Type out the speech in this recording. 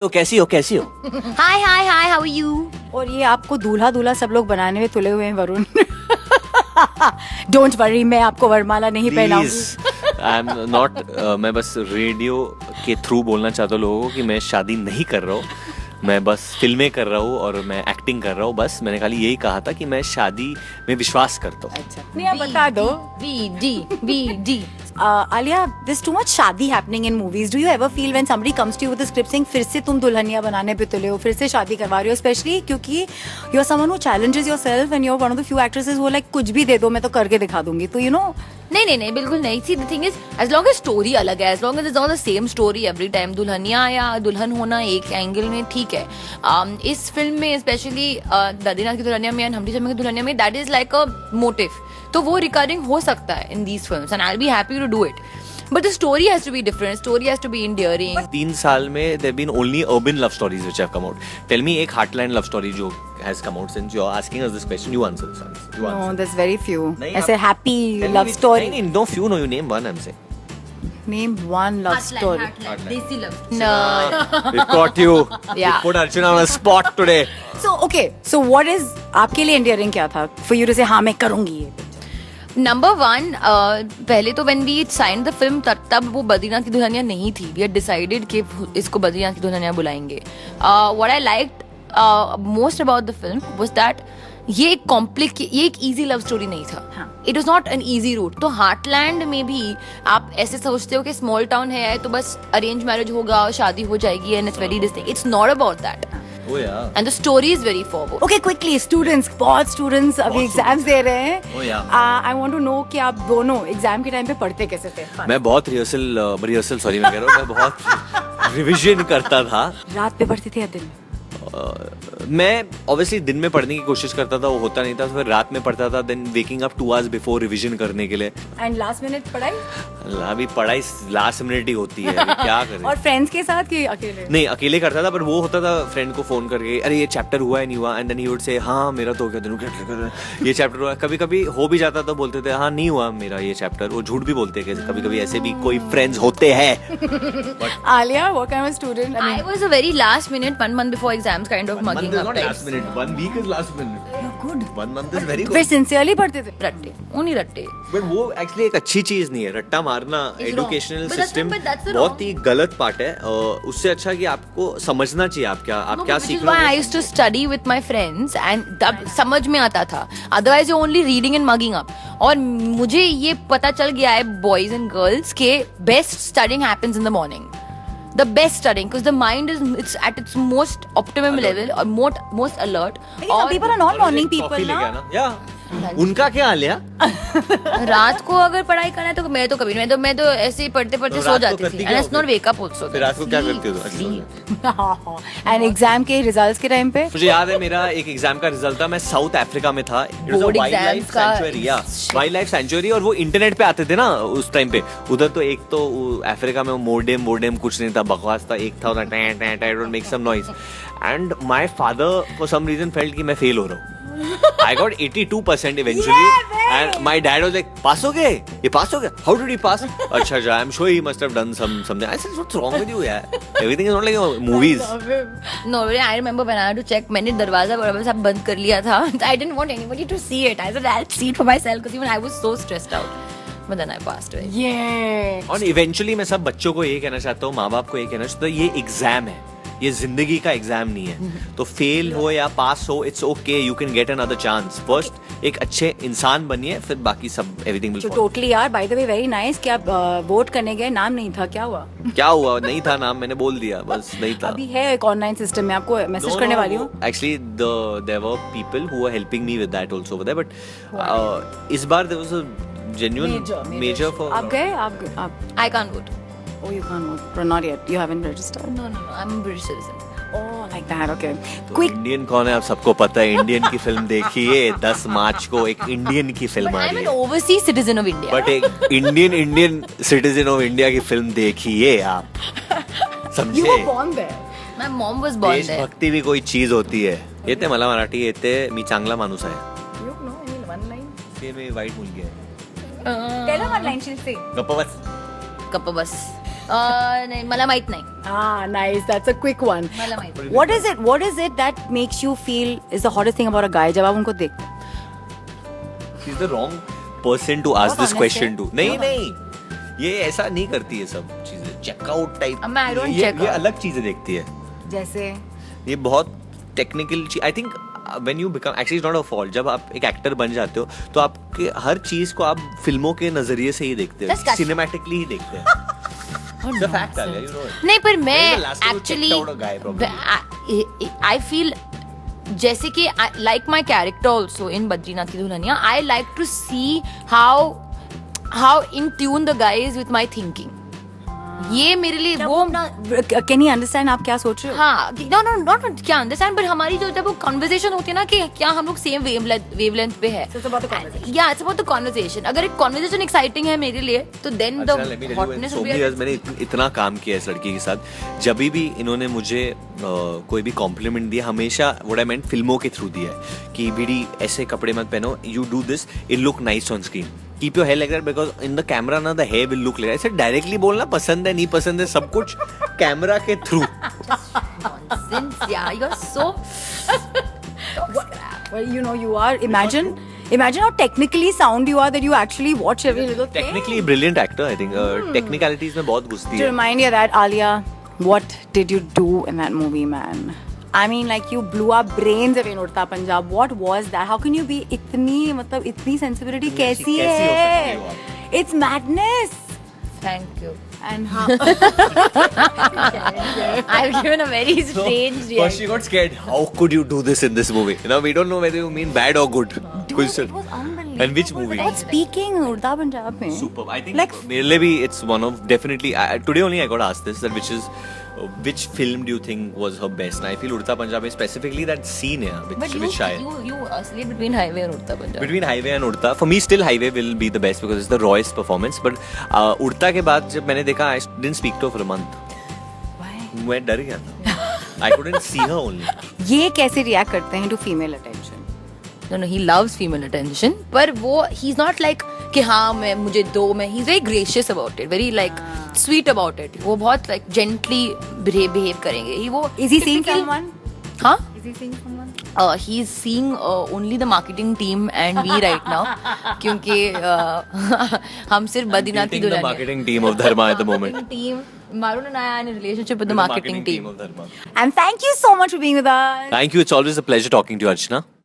तो कैसी हो हाय हाय हाय, हाउ आर यू? और ये आपको दूल्हा दूल्हा सब लोग बनाने में तुले हुए हैं वरुण। डोंट वरी, मैं आपको वरमाला नहीं पहनाऊंगी। आई एम नॉट, मैं बस रेडियो के थ्रू बोलना चाहता हूँ लोगों को कि मैं शादी नहीं कर रहा हूँ, मैं बस फिल्में कर रहा हूँ और मैं एक्टिंग कर रहा हूँ। बस मैंने खाली यही कहा था कि मैं शादी में विश्वास करता हूँ। अच्छा, नहीं आप बता दो। VD. Alia, there's too much शादी happening in movies. Do you ever feel when somebody comes to you with a script saying फिर से तुम दुल्हनिया बनाने पे तुले हो, फिर से शादी करवा रहे हो, especially क्योंकि you're someone who challenges yourself and you're one of the few actresses who like कुछ भी दे दो मैं तो करके दिखा दूंगी, तो you know. नहीं बिल्कुल नहीं। See the thing is, as long as story अलग है, as long as it's not the same story every time, दुल्हनिया या दुल्हन होना एक एंगल में ठीक है। इस फिल्म में स्पेशली बद्रीनाथ की दुल्हनिया में एंड हमरी शर्मा की दुल्हनिया में that is like a motive, तो वो रिकरिंग हो सकता है in these films and I will be happy to do it, but the story has to be different, story has to be endearing. 3 साल में there have been only urban love stories which have come out. Tell me एक heartland love story जो has come out since you're asking us this question. You answer this. No, there's very few. नहीं, ऐसे happy Tell love me- story. नहीं, no few, no, you name one, I'm saying. Name one love story. Desi love. No. We caught you. Yeah. We put Archana on a spot today. So okay, so what is आपके लिए endearing क्या था? For you to say हाँ मैं करूँगी ये. Number 1, पहले तो when we sign the film तब वो बद्रीनाथ की दुल्हनिया नहीं थी। वी हैड डिसाइडेड कि इसको बद्रीनाथ की दुल्हनिया बुलाएंगे। What I liked most about the film was that ये एक इजी लव स्टोरी नहीं था। It was not an easy route. तो हार्टलैंड में भी आप ऐसे सोचते हो कि स्मॉल टाउन है तो बस अरेंज मैरिज होगा, शादी हो जाएगी and it's very distinct. It's not about that. Oh yeah. And the story is very forward. Okay, quickly, students, बहुत students अभी एग्जाम्स दे रहे हैं। Oh yeah. I want to know कि आप दोनों एग्जाम के टाइम पे पढ़ते कैसे थे? मैं बहुत रिहर्सल सॉरी मैं कह रहा हूँ, मैं बहुत रिविजन करता था। रात पे पढ़ते थे या दिन में? मैं ऑब्वियसली दिन में पढ़ने की कोशिश करता था, वो होता नहीं था, तो फिर रात में पढ़ता था, then waking up 2 hours before revision करने के लिए। एंड लास्ट मिनट पढ़ाई? अभी पढ़ाई लास्ट मिनट ही होती है, अभी क्या करें। और फ्रेंड्स के साथ कि अकेले? नहीं, अकेले करता था, पर वो होता था फ्रेंड को फोन करके, अरे ये चैप्टर हुआ है नहीं हुआ, and then he would say हाँ मेरा तो क्या दिन ये चैप्टर हुआ। कभी कभी हो भी जाता था, बोलते थे हाँ नहीं हुआ मेरा ये चैप्टर, वो झूठ भी बोलते हैं, कभी कभी ऐसे भी कोई फ्रेंड्स होते हैं। Alia, what kind of student? I was a very last minute, 1 month before exams kind of mugging up types. Last minute, 1 week is last minute. You're good. 1 month is very फिर good. सिंसियरली पढ़ते थे? रट्टे, उन्हीं Ratte. But वो actually एक अच्छी चीज नहीं है, रट्टा मारना It's educational wrong. But that's system not- but that's the बहुत wrong. ही गलत पार्ट है। उससे अच्छा कि आपको समझना चाहिए आप क्या सीख Which is रहे why I हो। used to study with my friends and तब समझ में आता था। Otherwise you're only reading and mugging up. और मुझे ये पता चल गया है boys and girls के best studying happens in the morning. The best studying because the mind is it's at its most optimum level or most alert. लेकिन some people are not morning coffee people लेके ना? आना। या उनका क्या हाल है? रात को अगर पढ़ाई करना है तो मैं तो कभी नहीं, मैं तो ऐसे ही पढ़ते तो सो रात को जाती करती थी। क्या And it's हो not wake up also. फिर रात को क्या करती हो? एंड एग्जाम के रिजल्ट्स के टाइम पे? मुझे याद है मेरा एक एग्जाम का रिजल्ट था, मैं साउथ अफ्रीका में था। Board exams का वाइल्ड लाइफ सेंचुरी, और वो इंटरनेट पे आते थे ना उस टाइम पे। उधर तो एक तो अफ्रीका में मोडेम कुछ नहीं था, बकवास था। एक था make some noise, and my father for some reason felt कि मैं फेल हो रहा हूँ। I got 82% eventually, and my dad was like, "पास हो गए? ये पास हो गया? How did he pass?" अच्छा, I'm sure he must have done something. I said, "What's wrong with you, यार? Everything is not like movies." No, I remember when I had to check, मैंने दरवाजा बराबर सब बंद कर लिया था। I didn't want anybody to see it. I said I'll see it for myself because even I was so stressed out. But then I passed away. Yeah. और eventually मैं सब बच्चों को ये कहना चाहता हूँ, माँ बाप को ये कहना चाहता हूँ, ये एग्जाम है, ये जिंदगी का एग्जाम नहीं है। तो फेल हो या पास हो, it's okay, you can get another chance. First एक अच्छे इंसान बनिए, फिर बाकी सब एवरीथिंग विल तो फॉलो। टोटली यार, by the way very nice कि आप वोट करने गए, नाम नहीं था, क्या हुआ? क्या हुआ? नहीं था नाम, मैंने बोल दिया, बस नहीं था। अभी है एक ऑनलाइन सिस्टम में, आपको मैसेज करने वाली हूँ। Actually, there were people who were helping me with that also over there, but इस बार there was a genuine major for. आप गए? आप I can't vote. Oh, you can't vote. But not yet. You haven't registered. No, I'm a British citizen. Oh, like that. Okay. तो Quick. Indian कौन है आप सबको पता है। इंडियन की फिल्म देखिए, 10 मार्च को एक इंडियन की फिल्म But आ I'm रही an है, overseas citizen of India. But एक इंडियन सिटीजन ऑफ इंडिया की फिल्म देखिए आप, You समझे। were born there. My mom was born there. देशभक्ति भी कोई चीज होती है। येते मला मराठी येते, मी चांगला माणूस आहे। You know, I mean, one line. ते मी वाईट मुलगी आहे। Tell her one line. She'll say. गप्प बस। Kappa bus. नहीं मला माहित नाही. Ah, nice. That's a quick one. मला माहित नाही. What is it that makes you feel is the hottest thing about a guy जब आप उनको देखते हैं? She's the wrong person to ask बहुत this honest question है. to. नहीं, ये ऐसा नहीं करती है सब चीजें. Checkout type. I don't check ये out. अलग चीजें देखती है. जैसे ये बहुत टेक्निकल चीज. I think when you become actually it's not a fault. जब आप एक एक्टर बन जाते हो तो आपके हर चीज को आप फिल्मों के नजरिए से ही देखते हो, Disgusting. सिनेमैटिकली ही देखते हैं. The fact है, you know it. नहीं पर मैं When is the last time you actually checked out a guy, probably? I feel जैसे कि like my character also in Badrinath की Dulhania, I like to see how in tune the guy is with my thinking. ये मेरे लिए वो can he understand आप क्या सोच रहे हो? हाँ, नो नो नॉट क्या अंडरस्टैंड, बट हमारी जो जब वो कॉन्वर्सेशन होती है ना कि क्या हम लोग सेम वेवलेंथ पे है. So it's about the conversation. या इट्स अबाउट द कॉन्वर्सेशन. अगर एक कॉन्वर्सेशन एक्साइटिंग है मेरे लिए तो देन द अच्छा, let me tell you, in hotness so many years मैंने इतना काम किया इस लड़की के साथ. जब भी इन्होंने मुझे कोई भी कॉम्प्लीमेंट दिया, हमेशा व्हाट आई मेंट फिल्मों के थ्रू दिया है कि बीडी ऐसे कपड़े मत पहनो, you do this, it look nice on screen, keep your hair like that because in the camera ना the hair will look like that. ऐसे डायरेक्टली बोलना पसंद है नहीं पसंद है सब कुछ कैमरा के through. nonsense. Yeah, you're so. Well, you know, you are. Imagine how technically sound you are that you actually watch every little thing. Technically brilliant actor. I think technicalities में बहुत घुसती To है. remind you that, Alia, what did you do in that movie, man? I mean, like you blew our brains away in Udta Punjab. What was that? How can you be इतनी sensibility कैसी कैसी हो सकती है? हो आप? It's madness. Thank you. And how? I've given a very strange First she reaction. got scared. How could you do this in this movie? Now we don't know whether you mean bad or good. Dude, it was unbelievable. And which movie? But speaking Udta Punjab में. Superb. I think Like मेरे लिए भी it's one of definitely. Today only I got asked this, that which film do you think was her best? And I feel Udta Punjab is specifically that scene here, But which Shai. you sleep between Highway and Udta Punjab. Between Highway and Udta, for me still Highway will be the best because it's the rawest performance. But Udta के बाद जब मैंने देखा, I didn't speak to her for a month. why? मैं डर गया था. I couldn't see her only. ये कैसे react करते हैं to female attention? No, he loves female attention. पर वो he's not like कि हाँ मैं मुझे दो में. He's very gracious about it, very like sweet about it. वो बहुत like gently behave करेंगे. Is he seeing someone? हाँ? Is he seeing someone? He's seeing only the marketing team and me right now. क्योंकि हम सिर्फ बद्रीनाथ की Meeting the Dulhania. marketing team of Dharma at the moment. Team. Marun and I are in a relationship with the marketing team. of Dharma. And thank you so much for being with us. Thank you. It's always a pleasure talking to you, Archana.